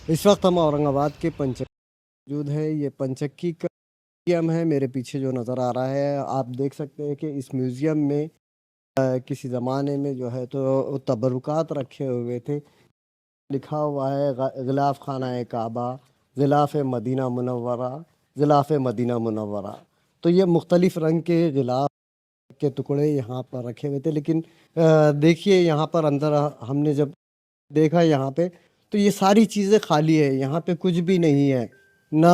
اس وقت ہم اورنگ آباد کے پنچکی موجود ہے. یہ پنچکی کا میوزیم ہے. میرے پیچھے جو نظر آ رہا ہے آپ دیکھ سکتے ہیں کہ اس میوزیم میں کسی زمانے میں جو ہے تو تبرکات رکھے ہوئے تھے. لکھا ہوا ہے غلاف خانہ کعبہ، غلاف مدینہ منورہ، غلاف مدینہ منورہ. تو یہ مختلف رنگ کے غلاف کے ٹکڑے یہاں پر رکھے ہوئے تھے. لیکن دیکھیے یہاں پر اندر ہم نے جب دیکھا یہاں پہ تو یہ ساری چیزیں خالی ہے. یہاں پہ کچھ بھی نہیں ہے، نہ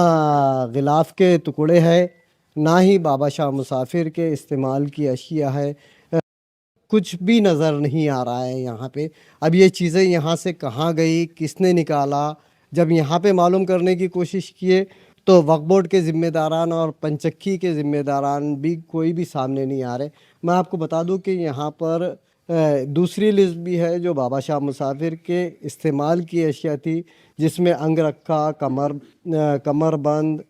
غلاف کے ٹکڑے ہے، نہ ہی بابا شاہ مسافر کے استعمال کی اشیاء ہے. کچھ بھی نظر نہیں آ رہا ہے یہاں پہ. اب یہ چیزیں یہاں سے کہاں گئی، کس نے نکالا؟ جب یہاں پہ معلوم کرنے کی کوشش کیے تو وقف بورڈ کے ذمہ داران اور پنچکی کے ذمہ داران بھی کوئی بھی سامنے نہیں آ رہے. میں آپ کو بتا دوں کہ یہاں پر دوسری لسٹ بھی ہے جو بابا شاہ مسافر کے استعمال کی اشیاء تھی، جس میں انگ رکھا، کمر بند،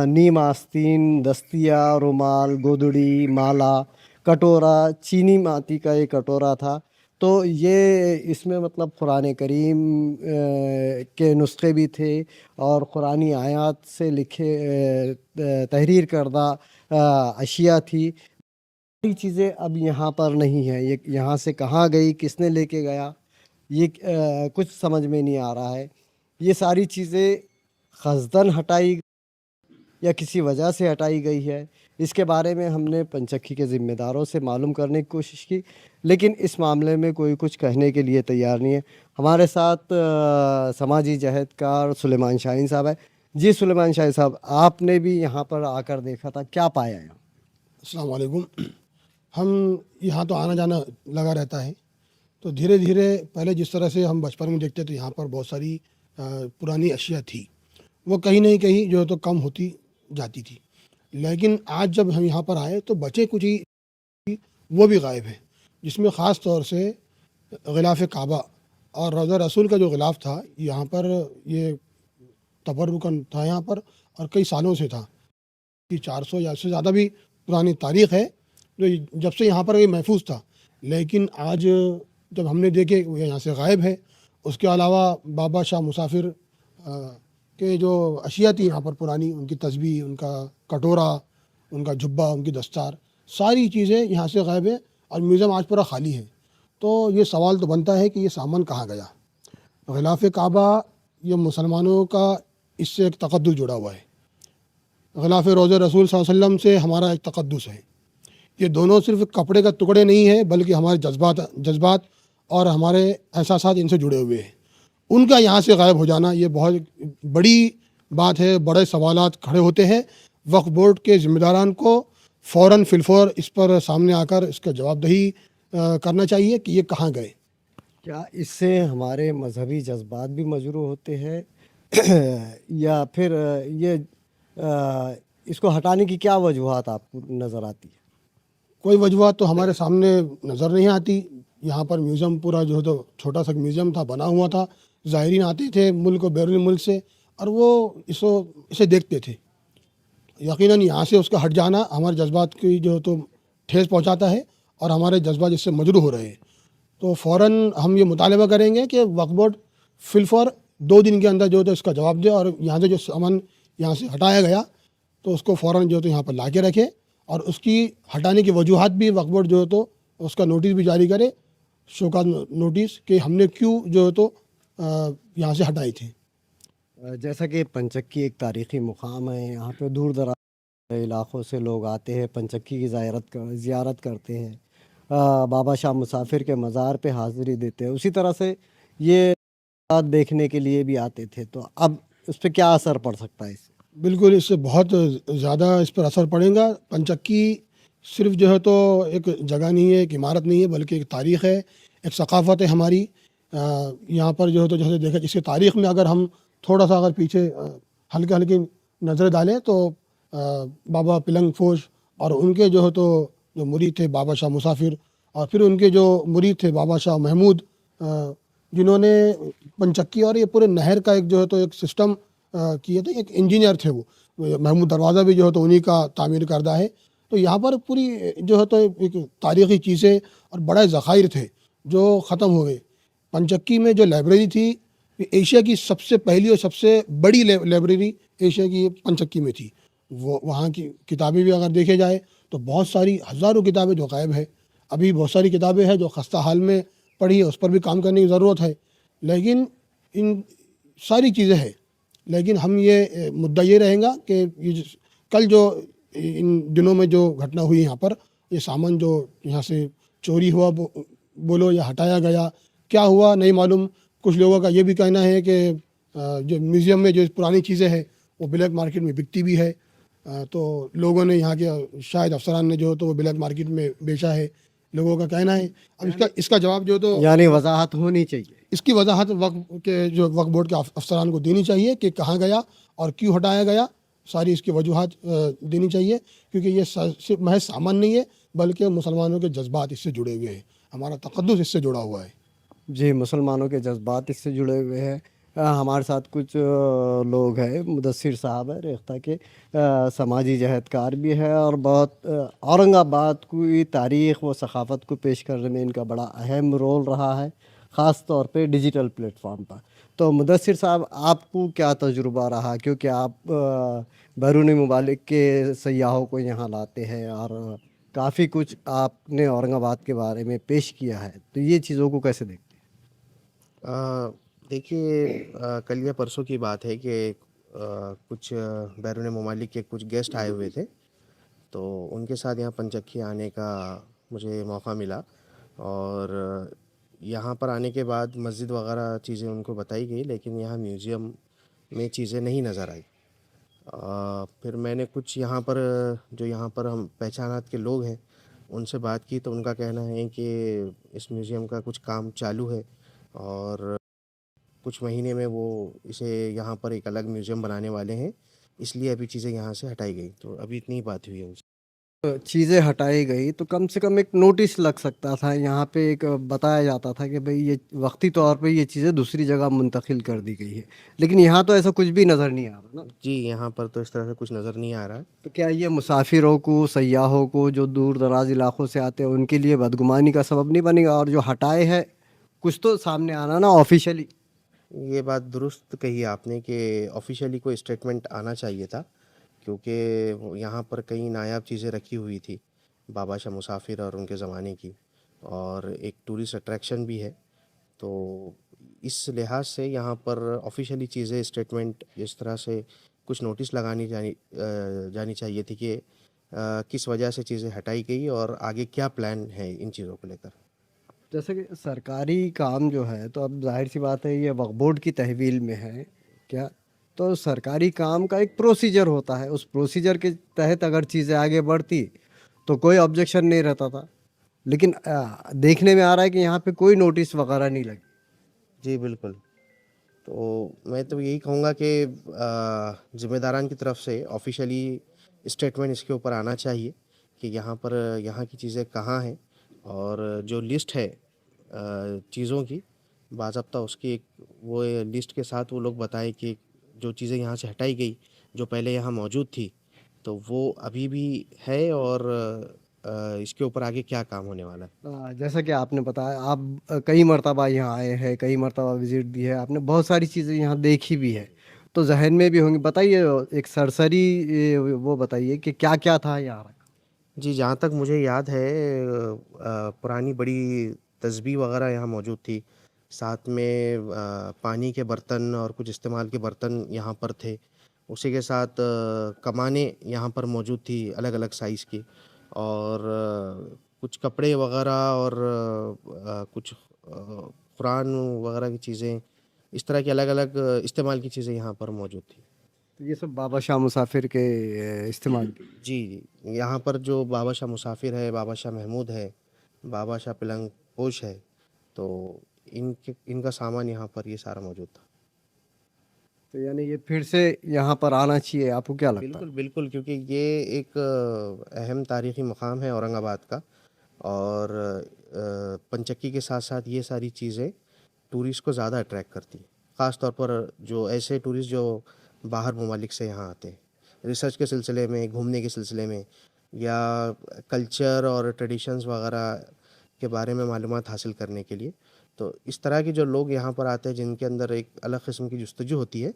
نیم آستین، دستیا، رومال، گودڑی، مالا، کٹورا، چینی ماتی کا ایک کٹورا تھا. تو یہ اس میں مطلب قرآن کریم کے نسخے بھی تھے اور قرآنی آیات سے لکھے تحریر کردہ اشیاء تھی. ساری چیزیں اب یہاں پر نہیں ہیں. یہ یہاں سے کہاں گئی، کس نے لے کے گیا، یہ کچھ سمجھ میں نہیں آ رہا ہے. یہ ساری چیزیں قصداً ہٹائی یا کسی وجہ سے ہٹائی گئی ہے، اس کے بارے میں ہم نے پنچکی کے ذمہ داروں سے معلوم کرنے کی کوشش کی، لیکن اس معاملے میں کوئی کچھ کہنے کے لیے تیار نہیں ہے. ہمارے ساتھ سماجی جہدکار سلیمان شاہین صاحب ہے. جی سلیمان شاہین صاحب، آپ نے بھی یہاں پر آ کر دیکھا تھا، کیا پایا یہاں؟ السلام علیکم. ہم یہاں تو آنا جانا لگا رہتا ہے، تو دھیرے دھیرے پہلے جس طرح سے ہم بچپن میں دیکھتے تو یہاں پر بہت ساری پرانی اشیاء تھی، وہ کہیں نہ کہیں جو ہے تو کم ہوتی جاتی تھی. لیکن آج جب ہم یہاں پر آئے تو بچے کچھ ہی وہ بھی غائب ہیں، جس میں خاص طور سے غلاف کعبہ اور روضہ رسول کا جو غلاف تھا یہاں پر، یہ تبرکن تھا یہاں پر اور کئی سالوں سے تھا. 400 یا اس سے زیادہ بھی پرانی تاریخ ہے جو جب سے یہاں پر یہ محفوظ تھا. لیکن آج جب ہم نے دیکھے وہ یہاں سے غائب ہے. اس کے علاوہ بابا شاہ مسافر کے جو اشیاء تھی یہاں پر پرانی، ان کی تسبیح، ان کا کٹورا، ان کا جبہ، ان کی دستار، ساری چیزیں یہاں سے غائب ہے اور میوزیم آج پورا خالی ہے. تو یہ سوال تو بنتا ہے کہ یہ سامان کہاں گیا. غلاف کعبہ یہ مسلمانوں کا اس سے ایک تقدس جڑا ہوا ہے. غلاف روضہ رسول صلی اللہ علیہ وسلم سے ہمارا ایک تقدس ہے. یہ دونوں صرف کپڑے کا ٹکڑے نہیں ہیں بلکہ ہمارے جذبات اور ہمارے احساسات ان سے جڑے ہوئے ہیں. ان کا یہاں سے غائب ہو جانا یہ بہت بڑی بات ہے. بڑے سوالات کھڑے ہوتے ہیں. وقف بورڈ کے ذمہ داران کو فوراً فی الفور اس پر سامنے آ کر اس کا جواب دہی کرنا چاہیے کہ یہ کہاں گئے. کیا اس سے ہمارے مذہبی جذبات بھی مجروح ہوتے ہیں یا پھر یہ اس کو ہٹانے کی کیا وجوہات آپ کو نظر آتی ہے؟ کوئی وجوہات تو ہمارے سامنے نظر نہیں آتی. یہاں پر میوزیم پورا جو ہے تو چھوٹا سا میوزیم تھا، بنا ہوا تھا. زائرین آتے تھے ملک و بیرون ملک سے اور وہ اسے دیکھتے تھے. یقیناً یہاں سے اس کا ہٹ جانا ہمارے جذبات کی جو ہے تو ٹھیس پہنچاتا ہے اور ہمارے جذبات اس سے مجروح ہو رہے ہیں. تو فوراً ہم یہ مطالبہ کریں گے کہ وقف بورڈ فی الفور 2 دن کے اندر جو ہے تو اس کا جواب دے اور یہاں سے جو سامان یہاں سے ہٹایا گیا تو اس کو فوراً جو ہے تو یہاں پر لا کے رکھے اور اس کی ہٹانے کی وجوہات بھی وقف بورڈ جو ہے تو اس کا نوٹس بھی جاری کرے، شوکات نوٹس، کہ ہم نے کیوں جو ہے تو یہاں سے ہٹائی تھی. جیسا کہ پنچکی ایک تاریخی مقام ہے، یہاں پہ دور دراز علاقوں سے لوگ آتے ہیں، پنچکی کی زیارت کرتے ہیں، بابا شاہ مسافر کے مزار پہ حاضری دیتے ہیں. اسی طرح سے یہ بات دیکھنے کے لیے بھی آتے تھے. تو اب اس پہ کیا اثر پڑ سکتا ہے اس سے؟ بالکل اس سے بہت زیادہ اس پر اثر پڑے گا. پنچکی صرف جو ہے تو ایک جگہ نہیں ہے، ایک عمارت نہیں ہے، بلکہ ایک تاریخ ہے، ایک ثقافت ہے ہماری. یہاں پر جو ہے تو جیسے دیکھا اس کی تاریخ میں اگر ہم تھوڑا سا اگر پیچھے ہلکی نظر ڈالیں تو بابا پلنگ فوش اور ان کے جو ہے تو جو مرید تھے بابا شاہ مسافر، اور پھر ان کے جو مرید تھے بابا شاہ محمود، جنہوں نے پنچکی اور یہ پورے نہر کا ایک جو ہے تو ایک سسٹم کیے تھے. ایک انجینئر تھے وہ. محمود دروازہ بھی جو ہے تو انہی کا تعمیر کردہ ہے. تو یہاں پر پوری جو ہے تو ایک تاریخی چیزیں اور بڑے ذخائر تھے جو ختم ہو گئے. پنچکی میں جو لائبریری تھی ایشیا کی سب سے پہلی اور سب سے بڑی لائبریری ایشیا کی پنچکی میں تھی. وہ وہاں کی کتابیں بھی اگر دیکھے جائے تو بہت ساری ہزاروں کتابیں جو غائب ہے. ابھی بہت ساری کتابیں ہیں جو خستہ حال میں پڑھی ہے, اس پر بھی کام کرنے کی ضرورت ہے. لیکن ان ساری چیزیں ہیں, لیکن ہم یہ مدعا یہ رہیں گا کہ کل جو ان دنوں میں جو گھٹنا ہوئی یہاں پر, یہ سامان جو یہاں سے چوری ہوا بولو یا ہٹایا گیا, کیا ہوا نہیں معلوم. کچھ لوگوں کا یہ بھی کہنا ہے کہ جو میوزیم میں جو پرانی چیزیں ہیں وہ بلیک مارکیٹ میں بکتی بھی ہے. تو لوگوں نے یہاں کے شاید افسران نے جو تو وہ بلیک مارکیٹ میں بیچا ہے, لوگوں کا کہنا ہے. اب اس کا جواب جو تو یعنی وضاحت ہونی چاہیے. اس کی وضاحت وقف کے جو وقف بورڈ کے افسران کو دینی چاہیے کہ کہاں گیا اور کیوں ہٹایا گیا. ساری اس کی وجوہات دینی چاہیے, کیونکہ یہ صرف محض سامان نہیں ہے بلکہ مسلمانوں کے جذبات اس سے جڑے ہوئے ہیں, ہمارا تقدس اس سے جڑا ہوا ہے. جی, مسلمانوں کے جذبات اس سے جڑے ہوئے ہیں. ہمارے ساتھ کچھ لوگ ہیں, مدثر صاحب ہے ریختہ کے, سماجی جہدکار بھی ہے اور بہت اورنگ آباد کی تاریخ و ثقافت کو پیش کرنے میں ان کا بڑا اہم رول رہا ہے, خاص طور پہ ڈیجیٹل پلیٹ فارم پر. تو مدثر صاحب, آپ کو کیا تجربہ رہا, کیونکہ آپ بیرونی ممالک کے سیاحوں کو یہاں لاتے ہیں اور کافی کچھ آپ نے اورنگ آباد کے بارے میں پیش کیا ہے, تو یہ چیزوں کو کیسے دیکھتے ہیں؟ دیکھیے, کل یا پرسوں کی بات ہے کہ کچھ بیرون ممالک کے کچھ گیسٹ آئے ہوئے تھے, تو ان کے ساتھ یہاں پنچکی آنے کا مجھے موقع ملا. اور یہاں پر آنے کے بعد مسجد وغیرہ چیزیں ان کو بتائی گئی, لیکن یہاں میوزیم میں چیزیں نہیں نظر آئی. پھر میں نے کچھ یہاں پر ہم پہچانات کے لوگ ہیں ان سے بات کی, تو ان کا کہنا ہے کہ اس میوزیم کا کچھ کام چالو ہے اور کچھ مہینے میں وہ اسے یہاں پر ایک الگ میوزیم بنانے والے ہیں, اس لیے ابھی چیزیں یہاں سے ہٹائی گئی. تو ابھی اتنی ہی بات ہوئی ہے ان سے. چیزیں ہٹائی گئی تو کم سے کم ایک نوٹس لگ سکتا تھا, یہاں پہ ایک بتایا جاتا تھا کہ بھئی یہ وقتی طور پہ یہ چیزیں دوسری جگہ منتقل کر دی گئی ہے, لیکن یہاں تو ایسا کچھ بھی نظر نہیں آ رہا نا. جی, یہاں پر تو اس طرح سے کچھ نظر نہیں آ رہا. تو کیا یہ مسافروں کو, سیاحوں کو جو دور دراز علاقوں سے آتے ہیں ان کے لیے بدگمانی کا سبب نہیں بنے گا؟ اور جو ہٹائے ہیں کچھ تو سامنے آنا نا آفیشلی. یہ بات درست کہی آپ نے کہ آفیشیلی کوئی اسٹیٹمنٹ آنا چاہیے تھا, کیونکہ یہاں پر کئی نایاب چیزیں رکھی ہوئی تھی بابا شاہ مسافر اور ان کے زمانے کی, اور ایک ٹورسٹ اٹریکشن بھی ہے. تو اس لحاظ سے یہاں پر آفیشیلی چیزیں, اسٹیٹمنٹ اس طرح سے کچھ نوٹس لگانی جانی چاہیے تھی کہ کس وجہ سے چیزیں ہٹائی گئی اور آگے کیا پلان ہے ان چیزوں کو لے کر. جیسے کہ سرکاری کام جو ہے, تو اب ظاہر سی بات ہے یہ وقف بورڈ کی تحویل میں ہے کیا, تو سرکاری کام کا ایک پروسیجر ہوتا ہے, اس پروسیجر کے تحت اگر چیزیں آگے بڑھتی تو کوئی آبجیکشن نہیں رہتا تھا, لیکن دیکھنے میں آ رہا ہے کہ یہاں پہ کوئی نوٹس وغیرہ نہیں لگی. جی بالکل. تو میں تو یہی کہوں گا کہ ذمہ داران کی طرف سے آفیشیلی اسٹیٹمنٹ اس کے اوپر آنا چاہیے کہ یہاں کی چیزیں کہاں ہیں, اور جو لسٹ ہے چیزوں کی باضابطہ اس کی ایک وہ لسٹ کے ساتھ وہ لوگ بتائیں کہ جو چیزیں یہاں سے ہٹائی گئی جو پہلے یہاں موجود تھی تو وہ ابھی بھی ہے, اور اس کے اوپر آگے کیا کام ہونے والا ہے. جیسا کہ آپ نے بتایا, آپ کئی مرتبہ یہاں آئے ہیں, کئی مرتبہ وزٹ دی ہے آپ نے, بہت ساری چیزیں یہاں دیکھی بھی ہے, تو ذہن میں بھی ہوں گی. بتائیے ایک سرسری وہ بتائیے کہ کیا کیا تھا یہاں. جی, جہاں تک مجھے یاد ہے پرانی بڑی تسبیح وغیرہ یہاں موجود تھی, ساتھ میں پانی کے برتن اور کچھ استعمال کے برتن یہاں پر تھے. اسی کے ساتھ کمانیں یہاں پر موجود تھی الگ الگ سائز کی, اور کچھ کپڑے وغیرہ اور کچھ قرآن وغیرہ کی چیزیں, اس طرح کی الگ الگ استعمال کی چیزیں یہاں پر موجود تھیں. تو یہ سب بابا شاہ مسافر کے استعمال کی. جی, یہاں پر جو بابا شاہ مسافر ہے, بابا شاہ محمود ہے, بابا شاہ پلنگ پوش ہے, تو ان کا سامان یہاں پر یہ سارا موجود تھا. تو یعنی یہ پھر سے یہاں پر آنا چاہیے, آپ کو کیا لگتا ہے؟ بالکل بالکل, کیونکہ یہ ایک اہم تاریخی مقام ہے اورنگ آباد کا, اور پنچکی کے ساتھ ساتھ یہ ساری چیزیں ٹورسٹ کو زیادہ اٹریکٹ کرتی ہیں, خاص طور پر جو ایسے ٹورسٹ جو باہر ممالک سے یہاں آتے ہیں ریسرچ کے سلسلے میں, گھومنے کے سلسلے میں, یا کلچر اور ٹریڈیشنز وغیرہ کے بارے میں معلومات حاصل کرنے کے لیے. تو اس طرح کے جو لوگ یہاں پر آتے ہیں جن کے اندر ایک الگ قسم کی جستجو ہوتی ہے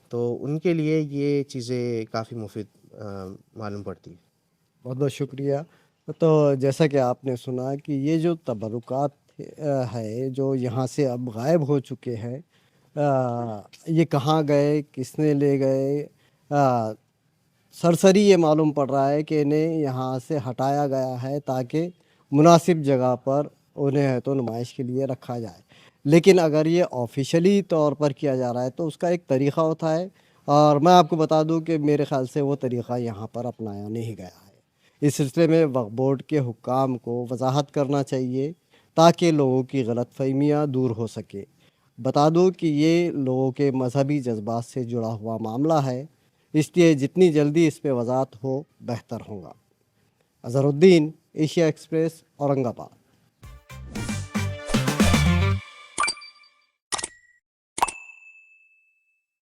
تو ان کے لیے یہ چیزیں کافی مفید معلوم پڑتی ہے۔ بہت بہت شکریہ۔ تو جیسا کہ آپ نے سنا کہ یہ جو تبرکات ہے جو یہاں سے اب غائب ہو چکے ہیں، یہ کہاں گئے، کس نے لے گئے، سرسری یہ معلوم پڑ رہا ہے کہ انہیں یہاں سے ہٹایا گیا ہے تاکہ مناسب جگہ پر انہیں ہے تو نمائش کے لیے رکھا جائے۔ لیکن اگر یہ آفیشلی طور پر کیا جا رہا ہے تو اس کا ایک طریقہ ہوتا ہے، اور میں آپ کو بتا دوں کہ میرے خیال سے وہ طریقہ یہاں پر اپنایا نہیں گیا ہے۔ اس سلسلے میں وقف بورڈ کے حکام کو وضاحت کرنا چاہیے تاکہ لوگوں کی غلط فہمیاں دور ہو سکے۔ بتا دوں کہ یہ لوگوں کے مذہبی جذبات سے جڑا ہوا معاملہ ہے، اس لیے جتنی جلدی اس پہ وضاحت ہو بہتر ہوگا۔ اظہر الدین، ایشیا ایکسپریس، اورنگ آباد۔